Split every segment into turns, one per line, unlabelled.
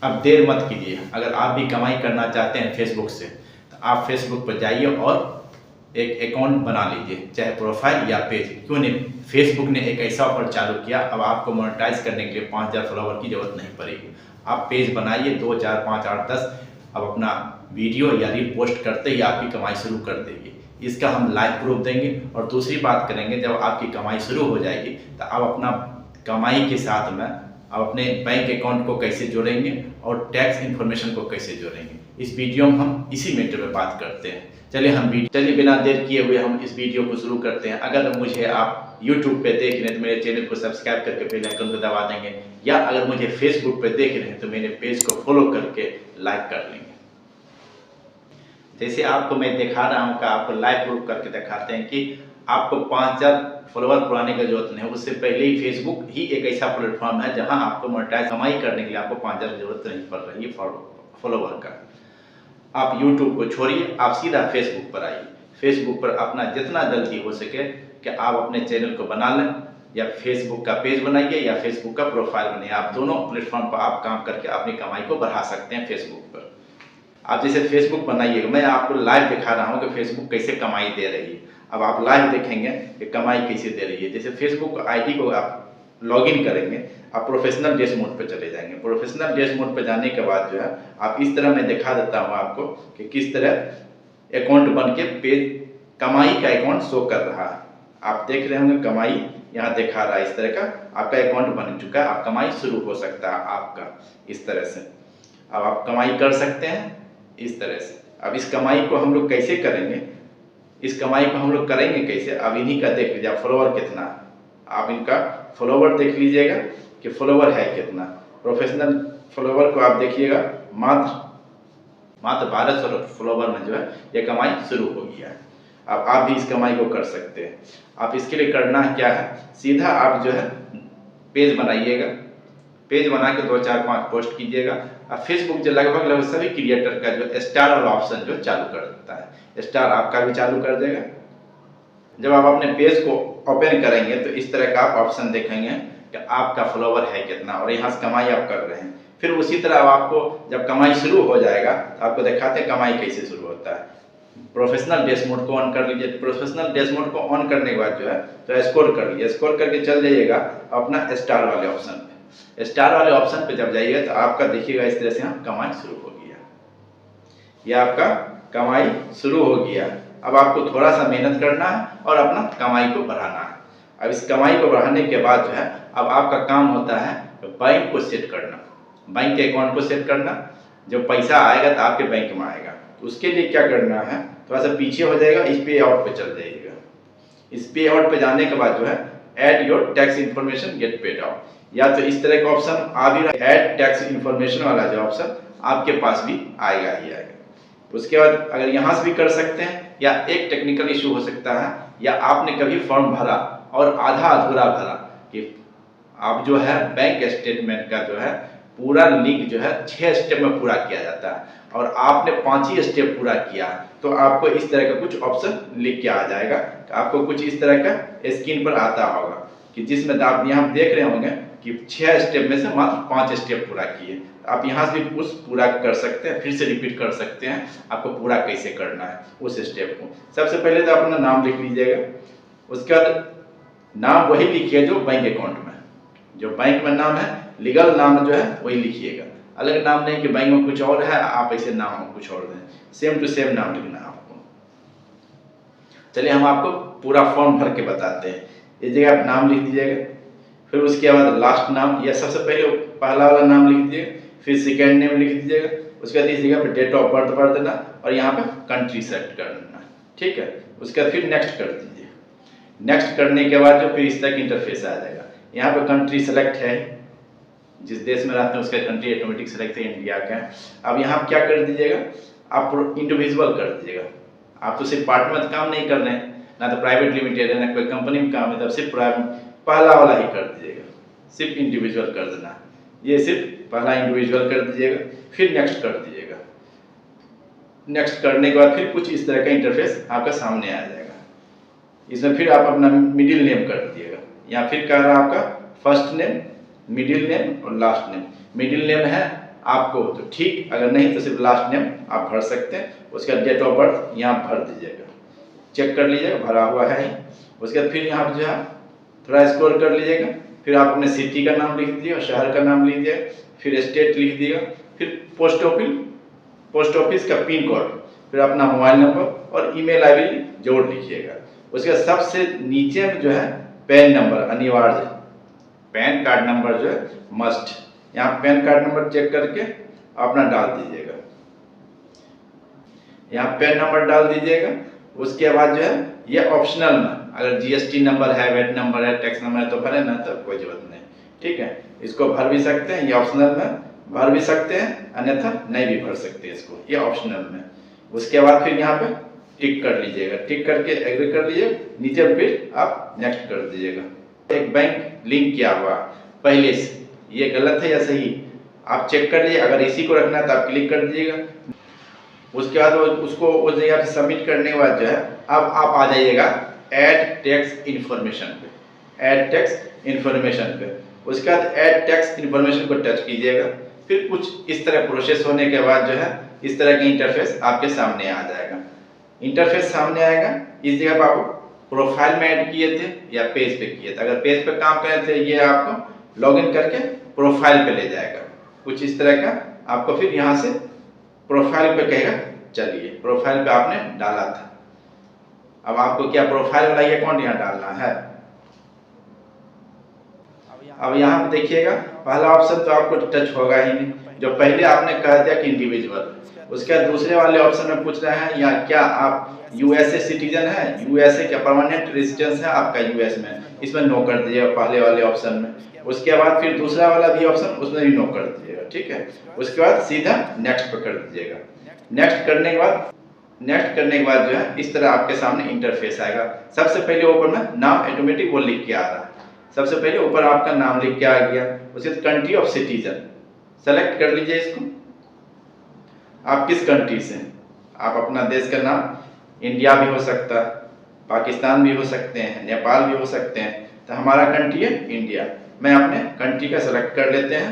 अब देर मत कीजिए, अगर आप भी कमाई करना चाहते हैं फेसबुक से तो आप फेसबुक पर जाइए और एक अकाउंट बना लीजिए, चाहे प्रोफाइल या पेज। क्यों नहीं, फेसबुक ने एक ऐसा ऑफर चालू किया, अब आपको मोनेटाइज करने के लिए 5000 फॉलोवर की जरूरत नहीं पड़ेगी। आप पेज बनाइए 2, 4, 5, 8, 10, अब अपना वीडियो या रील पोस्ट करते ही आपकी कमाई शुरू कर देंगे। इसका हम लाइव प्रूफ देंगे। और दूसरी बात करेंगे, जब आपकी कमाई शुरू हो जाएगी तो आप अपना कमाई के साथ में आप अपने बैंक अकाउंट को कैसे जोड़ेंगे और टैक्स इन्फॉर्मेशन को कैसे जोड़ेंगे, इस वीडियो में हम इसी मैटर पे बात करते हैं। चलिए बिना देर किए हुए हम इस वीडियो को शुरू करते हैं। अगर मुझे आप YouTube पे देख रहे हैं तो मेरे चैनल को सब्सक्राइब करके बेल आइकन को दबा देंगे, या अगर मुझे Facebook पे देख रहे हैं तो मेरे पेज को फॉलो करके लाइक कर लेंगे। जैसे आपको मैं दिखा रहा हूँ कि आपको लाइव प्रूफ करके दिखाते हैं कि आपको 5000 फॉलोवर पुराने का जरूरत नहीं है। उससे पहले ही फेसबुक ही एक ऐसा प्लेटफॉर्म है जहां आपको मोनेटाइज कमाई करने के लिए आपको 5000 की जरूरत नहीं पड़ रही है फॉलोवर का। आप यूट्यूब को छोड़िए, आप सीधा फेसबुक पर आइए। फेसबुक पर अपना जितना जल्दी हो सके कि आप अपने चैनल को बना लें, या फेसबुक का पेज बनाइए या फेसबुक का प्रोफाइल बनाइए। आप दोनों प्लेटफॉर्म पर आप काम करके अपनी कमाई को बढ़ा सकते हैं। फेसबुक पर आप जैसे फेसबुक बनाइएगा, मैं आपको लाइव दिखा रहा हूँ कि फेसबुक कैसे कमाई दे रही है। अब आप लाइव देखेंगे कि कमाई कैसे दे रही है। जैसे फेसबुक आईडी को आप लॉगिन करेंगे, आप प्रोफेशनल डैश मोड पर चले जाएंगे। प्रोफेशनल डैश मोड पर जाने के बाद जो है आप इस तरह मैं दिखा देता हूँ आपको कि किस तरह अकाउंट बन के पेज कमाई का अकाउंट शो कर रहा है। आप देख रहे होंगे कमाई यहाँ दिखा रहा है, इस तरह का आपका अकाउंट बन चुका है। आप कमाई शुरू हो सकता है आपका इस तरह से। अब आप कमाई कर सकते हैं इस तरह से। अब इस कमाई को हम लोग कैसे करेंगे, इस कमाई को हम लोग करेंगे कैसे, अब इन्हीं का देख लीजिए। फॉलोवर कितना, आप इनका फॉलोवर देख लीजिएगा कि फॉलोवर है कितना। प्रोफेशनल फॉलोवर को आप देखिएगा, मात्र 1200 फॉलोवर में जो है ये कमाई शुरू हो गया है। अब आप भी इस कमाई को कर सकते हैं। आप इसके लिए करना क्या है, सीधा आप जो है पेज बनाइएगा। पेज बना के 2, 4, 5 पोस्ट कीजिएगा। अब फेसबुक जो लगभग सभी क्रिएटर का जो स्टार वाला ऑप्शन जो चालू कर देता है, स्टार आपका भी चालू कर देगा। जब आप अपने पेज को ओपन करेंगे तो इस तरह का आप ऑप्शन देखेंगे कि आपका फॉलोवर है कितना और यहाँ से कमाई आप कर रहे हैं। फिर उसी तरह आपको जब कमाई शुरू हो जाएगा तो आपको दिखाते हैं कमाई कैसे शुरू होता है। प्रोफेशनल डैश मोड को ऑन कर लीजिए। प्रोफेशनल डैश मोड को ऑन करने के बाद जो है तो स्क्रॉल कर लीजिए। स्क्रॉल करके चल जाइएगा अपना स्टार वाले ऑप्शन पे। स्टार वाले ऑप्शन पे जब जाइएगा तो आपका देखिएगा इस तरह से यहाँ कमाई शुरू हो गया। यह आपका कमाई शुरू हो गया। अब आपको थोड़ा सा मेहनत करना है और अपना कमाई को बढ़ाना है। अब इस कमाई को बढ़ाने के बाद जो है अब आपका काम होता है बैंक को सेट करना, बैंक के अकाउंट को सेट करना। जब पैसा आएगा तो आपके बैंक में आएगा। तो उसके लिए क्या करना है, थोड़ा सा पीछे हो जाएगा, इस पे आउट पे चल जाइएगा। इस पे आउट पे जाने के बाद जो है add your tax information get paid out, या तो इस तरह का ऑप्शन आ भी रहा है, ऐड टैक्स इन्फॉर्मेशन वाला जो ऑप्शन आपके पास भी आएगा ही आएगा। उसके बाद अगर यहाँ से भी कर सकते हैं, या एक टेक्निकल इशू हो सकता है, या आपने कभी फॉर्म भरा और आधा अधूरा भरा कि आप जो है बैंक स्टेटमेंट का जो है पूरा लिंक जो है 6 स्टेप में पूरा किया जाता है और आपने 5 ही स्टेप पूरा किया, तो आपको इस तरह का कुछ ऑप्शन लिख के आ जाएगा। आपको कुछ इस तरह का स्क्रीन पर आता होगा कि जिसमें आप यहाँ देख रहे होंगे कि 6 स्टेप में से मात्र 5 स्टेप पूरा किए। आप यहाँ से भी उस पूरा कर सकते हैं, फिर से रिपीट कर सकते हैं आपको पूरा कैसे करना है उस स्टेप को। सबसे पहले तो अपना नाम लिख लीजिएगा। उसके बाद नाम वही लिखिए जो बैंक अकाउंट में, जो बैंक में नाम है लीगल नाम जो है वही लिखिएगा। अलग नाम नहीं कि बैंक में कुछ और है आप ऐसे नाम कुछ और दें, सेम टू सेम नाम लिखना है आपको। चलिए हम आपको पूरा फॉर्म भर के बताते हैं। इस जगह आप नाम लिख दीजिएगा, फिर उसके बाद लास्ट नाम, या सबसे पहले पहला वाला नाम लिख दीजिएगा, फिर सेकेंड नेम लिख दीजिएगा। उसके बाद इस जगह पर डेट ऑफ बर्थ भर देना और यहाँ पे कंट्री सेलेक्ट कर देना, ठीक है। उसके बाद फिर नेक्स्ट कर दीजिए। नेक्स्ट करने के बाद जो फिर इस तरह इंटरफेस आ जाएगा। यहाँ पे कंट्री सेलेक्ट है, जिस देश में रहते हैं उसका कंट्री ऑटोमेटिक सेलेक्ट है, इंडिया का है। अब यहाँ क्या कर दीजिएगा, आप इंडिविजुअल कर दीजिएगा। आप तो सिर्फ पार्ट में काम नहीं कर रहे हैं, ना तो प्राइवेट लिमिटेड है ना कोई कंपनी में काम है, तब सिर्फ पहला वाला ही कर दीजिएगा, सिर्फ इंडिविजुअल कर देना। ये सिर्फ पहला इंडिविजुअल कर दीजिएगा, फिर नेक्स्ट कर दीजिएगा। नेक्स्ट करने के बाद फिर कुछ इस तरह का इंटरफेस आपका सामने आ जाएगा। इसमें फिर आप अपना मिडिल नेम कर दीजिएगा। यहाँ फिर कह रहा है आपका फर्स्ट नेम, मिडिल नेम और लास्ट नेम। मिडिल नेम है आपको तो ठीक, अगर नहीं तो सिर्फ लास्ट नेम आप भर सकते हैं। उसका डेट ऑफ बर्थ यहाँ भर दीजिएगा, चेक कर लीजिएगा भरा हुआ है ही। उसके बाद फिर यहाँ पर जो है थोड़ा स्क्रॉल कर लीजिएगा, फिर आप अपने सिटी का नाम लिख दीजिएगा, शहर का नाम लिख दीजिएगा, फिर स्टेट लिख दीजिएगा, फिर पोस्ट ऑफिस का पिन कोड, फिर अपना मोबाइल नंबर और ईमेल आईडी जोड़ लीजिएगा। उसके बाद सबसे नीचे में जो है पैन नंबर अनिवार्य, पैन कार्ड नंबर जो है मस्ट, यहाँ पैन कार्ड नंबर चेक करके अपना डाल दीजिएगा, यहाँ पैन नंबर डाल दीजिएगा। उसके बाद जो है ये ऑप्शनल में, अगर जीएसटी नंबर है, वेट नंबर है, टैक्स नंबर है तो भरे ना, तो कोई जरूरत नहीं, ठीक है। इसको भर भी सकते हैं, ये ऑप्शनल में भर भी सकते हैं, अन्यथा नहीं भी भर सकते इसको, ये ऑप्शनल में। उसके बाद फिर यहाँ पे टिक कर लीजिएगा, टिक करके एग्री कर लीजिए, नीचे फिर आप नेक्स्ट कर दीजिएगा। एक बैंक लिंक किया हुआ पहले से, ये गलत है या सही आप चेक कर लीजिए। अगर इसी को रखना है तो आप क्लिक कर दीजिएगा। उसके बाद उसको उस जगह पे सबमिट करने के बाद जो है अब आप आ जाइएगा ऐड टैक्स इन्फॉर्मेशन पे, ऐड टैक्स इन्फॉर्मेशन पे। उसके बाद ऐड टैक्स इन्फॉर्मेशन को टच कीजिएगा। फिर कुछ इस तरह प्रोसेस होने के बाद जो है इस तरह की इंटरफेस आपके सामने आ जाएगा। इंटरफेस सामने आएगा, इस जगह पर आप प्रोफाइल में ऐड किए थे या पेज पे किए थे। अगर पेज पे काम करे थे ये आपको लॉगिन करके प्रोफाइल पे ले जाएगा, कुछ इस तरह का। आपको फिर यहाँ से प्रोफाइल पे कहेगा, चलिए प्रोफाइल पे आपने डाला था, अब आपको क्या प्रोफाइल वाला ये अकाउंट यहाँ डालना है। अब यहाँ पे देखिएगा पहला ऑप्शन तो आपको टच होगा ही नहीं, जो पहले आपने कहा था कि इंडिविजुअल। उसके बाद दूसरे वाले ऑप्शन में पूछ रहे हैं या क्या आप यूएसए सिटीजन है, यूएसए का परमानेंट रेजिडेंस है आपका यूएस में, इसमें नो कर दीजिएगा पहले वाले ऑप्शन में। उसके बाद फिर दूसरा वाला भी ऑप्शन, उसमें भी नो कर दीजिएगा, ठीक है। उसके बाद सीधा नेक्स्ट पर कर दीजिएगा। नेक्स्ट करने के बाद जो है इस तरह आपके सामने इंटरफेस आएगा। सबसे पहले ऊपर में नाम ऑटोमेटिक वो लिख के आ रहा है, सबसे पहले ऊपर आपका नाम लिख के आ गया। उसके बाद कंट्री ऑफ सिटीजन सेलेक्ट कर लीजिए इसको, आप किस कंट्री से हैं। आप अपना देश का नाम इंडिया भी हो सकता है, पाकिस्तान भी हो सकते हैं, नेपाल भी हो सकते हैं, तो हमारा कंट्री है इंडिया। मैं अपने कंट्री का सेलेक्ट कर लेते हैं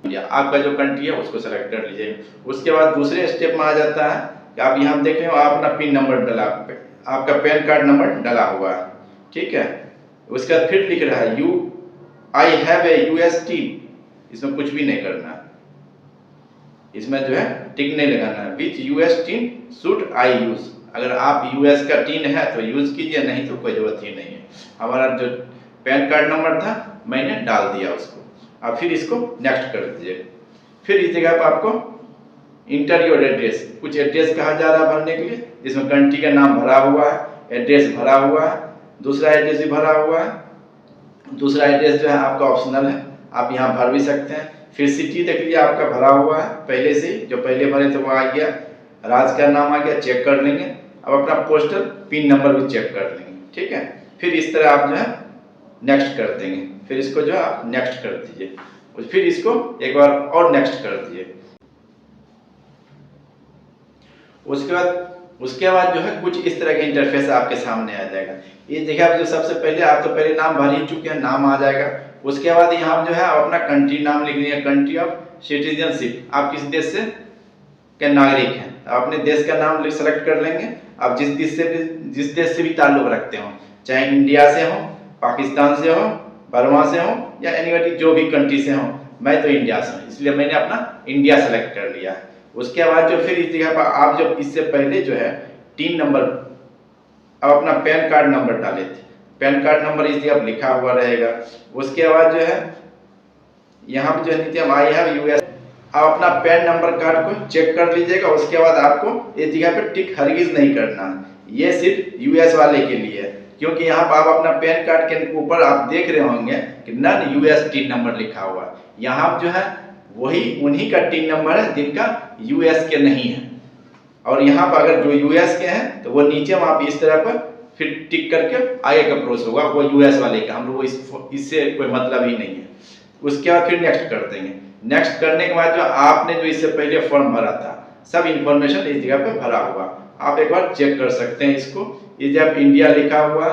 इंडिया, आपका जो कंट्री है उसको सेलेक्ट कर लीजिए। उसके बाद दूसरे स्टेप में आ जाता है कि आप यहाँ देख रहे हो आप अपना पिन नंबर डाला, आपका पैन कार्ड नंबर डाला हुआ है, ठीक है। उसके बाद फिर लिख रहा है आई हैव ए यूएसटी, इसमें कुछ भी नहीं करना है, इसमें जो है टिक नहीं लगाना है। Which US teen should I use, अगर आप यूएस का टीन है तो यूज कीजिए, नहीं तो कोई जरूरत ही नहीं है। हमारा जो पैन कार्ड नंबर था मैंने डाल दिया उसको। अब फिर इसको नेक्स्ट कर दीजिए। फिर इस जगह पर आपको इंटर योर एड्रेस, कुछ एड्रेस कहा जा रहा है भरने के लिए, जिसमें कंट्री का नाम भरा हुआ है, एड्रेस भरा हुआ है, दूसरा एड्रेस भी भरा हुआ है। दूसरा एड्रेस जो है आपका ऑप्शनल है, आप यहाँ भर भी सकते हैं। फिर सिटी देख लीजिए आपका भरा हुआ है पहले से, जो पहले भरे थे वो आ गया, राज्य का नाम आ गया, चेक कर लेंगे। अब अपना पोस्टल पिन नंबर भी चेक कर लेंगे, ठीक है। फिर इस तरह आप जो है नेक्स्ट कर देंगे। फिर इसको जो है आप नेक्स्ट कर दीजिए, फिर इसको एक बार और नेक्स्ट कर दीजिए। उसके बाद जो है कुछ इस तरह का इंटरफेस आपके सामने आ जाएगा। ये देखिए आप जो सबसे पहले आप तो पहले नाम भर ही चुके हैं, नाम आ जाएगा। उसके बाद यहाँ जो है आप अपना कंट्री नाम लिख लीजिए, कंट्री ऑफ सिटीजनशिप, आप किस देश से के नागरिक हैं, अपने देश का नाम सेलेक्ट कर लेंगे। आप जिस देश से भी ताल्लुक रखते हो, चाहे इंडिया से हो, पाकिस्तान से हो, बर्मा से हो या एनीबडी जो भी कंट्री से हो। मैं तो इंडिया से हूँ इसलिए मैंने अपना इंडिया सेलेक्ट कर लिया है। उसके बाद जो फिर इस जगह पर आप जब इससे पहले जो है टीन नंबर, अब अपना पैन कार्ड नंबर डाले थे, पैन कार्ड नंबर इस जगह लिखा हुआ रहेगा। उसके बाद जो है यहाँ पर जो नीचे आई हैव यूएस, आप अपना पैन नंबर कार्ड को चेक कर लीजिएगा। उसके बाद आपको इस जगह पे टिक हरगिज नहीं करना, ये सिर्फ यूएस वाले के लिए है, क्योंकि यहाँ पर आप अपना पैन कार्ड के ऊपर आप देख रहे होंगे कि नन यूएस टीन नंबर लिखा हुआ है। यहाँ जो है वही उन्हीं का टीन नंबर है जिनका यूएस के नहीं है, और यहाँ पर अगर जो यूएस के हैं तो वो नीचे वहाँ पे इस तरह पर फिर टिक करके आगे का प्रोसेस होगा, वो यूएस वाले का, हम लोग इससे कोई मतलब ही नहीं है। उसके बाद फिर नेक्स्ट कर देंगे। नेक्स्ट करने के बाद जो आपने जो इससे पहले फॉर्म भरा था सब इंफॉर्मेशन इस जगह पे भरा हुआ, आप एक बार चेक कर सकते हैं इसको। ये जब इंडिया लिखा हुआ,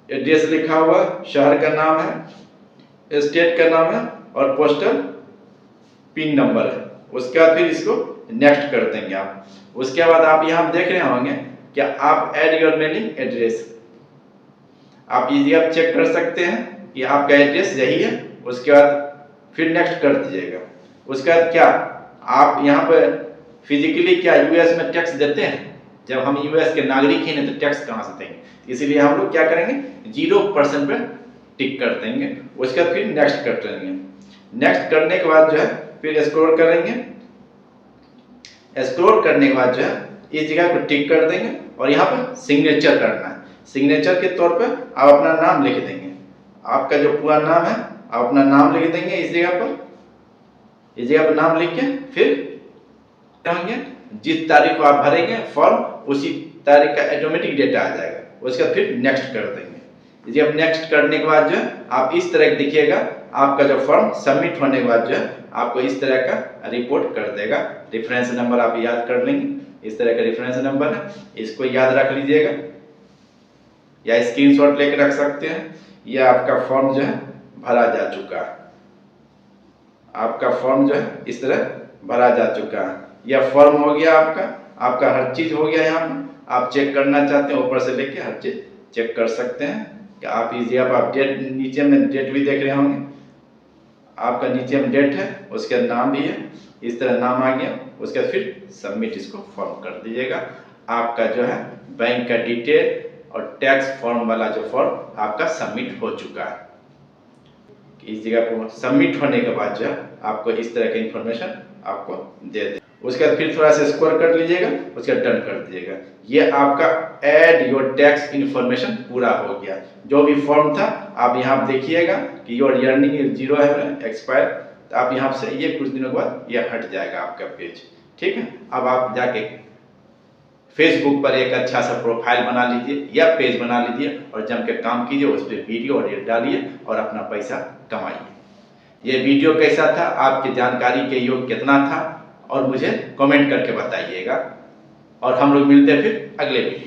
एड्रेस लिखा हुआ, शहर का नाम है, स्टेट का नाम है और पोस्टल पिन नंबर है, उसके बाद फिर इसको नेक्स्ट कर देंगे आप। उसके बाद आप यहाँ देख रहे होंगे कि आप ऐड योर मेलिंग एड्रेस, आप इजी आप चेक कर सकते हैं कि आपका एड्रेस यही है। उसके बाद फिर नेक्स्ट कर दीजिएगा। उसके बाद क्या आप यहाँ पर फिजिकली क्या यूएस में टैक्स देते हैं? जब हम यूएस के नागरिक ही नहीं तो टैक्स कहाँ से देंगे? इसीलिए हम लोग क्या करेंगे 0% पे टिक कर देंगे। उसके बाद फिर नेक्स्ट कर देंगे। नेक्स्ट करने के बाद जो है फिर स्क्रॉल करेंगे। स्क्रॉल करने के बाद जो है इस जगह को टिक कर देंगे और यहाँ पर सिग्नेचर करना है। सिग्नेचर के तौर पर आप अपना नाम लिख देंगे। आपका जो पूरा नाम है आप अपना नाम लिख देंगे इस जगह पर। इस जगह पर नाम लिख के फिर होंगे जिस तारीख को आप भरेंगे फॉर्म उसी तारीख का ऑटोमेटिक डेटा आ जाएगा। उसके बाद फिर नेक्स्ट कर देंगे। जब नेक्स्ट करने के बाद जो है आप इस तरह दिखिएगा। आपका जो फॉर्म सबमिट होने के बाद जो है आपको इस तरह का रिपोर्ट कर देगा। रेफरेंस नंबर आप याद कर लेंगे, इस तरह का रेफरेंस नंबर है, इसको याद रख लीजिएगा या स्क्रीनशॉट लेकर रख सकते हैं। यह आपका फॉर्म जो है भरा जा चुका है। आपका फॉर्म जो है इस तरह भरा जा चुका है। यह फॉर्म हो गया आपका हर चीज हो गया। यहाँ पर आप चेक करना चाहते हैं ऊपर से लेके हर चीज चेक कर सकते हैं कि आप इजी आप डेट नीचे में डेट भी देख रहे होंगे। आपका नीचे में डेट है, उसके नाम भी है, इस तरह नाम आ गया। उसके बाद फिर सबमिट इसको फॉर्म कर दीजिएगा। आपका जो है बैंक का डिटेल और टैक्स फॉर्म वाला जो फॉर्म आपका सबमिट हो चुका है। इस जगह पर सबमिट होने के बाद जो है आपको इस तरह का इंफॉर्मेशन आपको दे दे। उसके बाद फिर थोड़ा सा स्क्रॉल कर लीजिएगा, उसके बाद डन कर दीजिएगा। ये आपका ऐड योर टैक्स इंफॉर्मेशन पूरा हो गया। जो भी फॉर्म था आप यहाँ देखिएगा कि योर अर्निंग 0 है एक्सपायर। तो आप यहाँ से ये कुछ दिनों के बाद ये हट जाएगा आपका पेज। ठीक है, अब आप जाके फेसबुक पर एक अच्छा सा प्रोफाइल बना लीजिए या पेज बना लीजिए और जम के काम कीजिए। उस पर वीडियो और डालिए और अपना पैसा कमाइए। ये वीडियो कैसा था, आपकी जानकारी के योग कितना था और मुझे कमेंट करके बताइएगा। और हम लोग मिलते हैं फिर अगले वीडियो।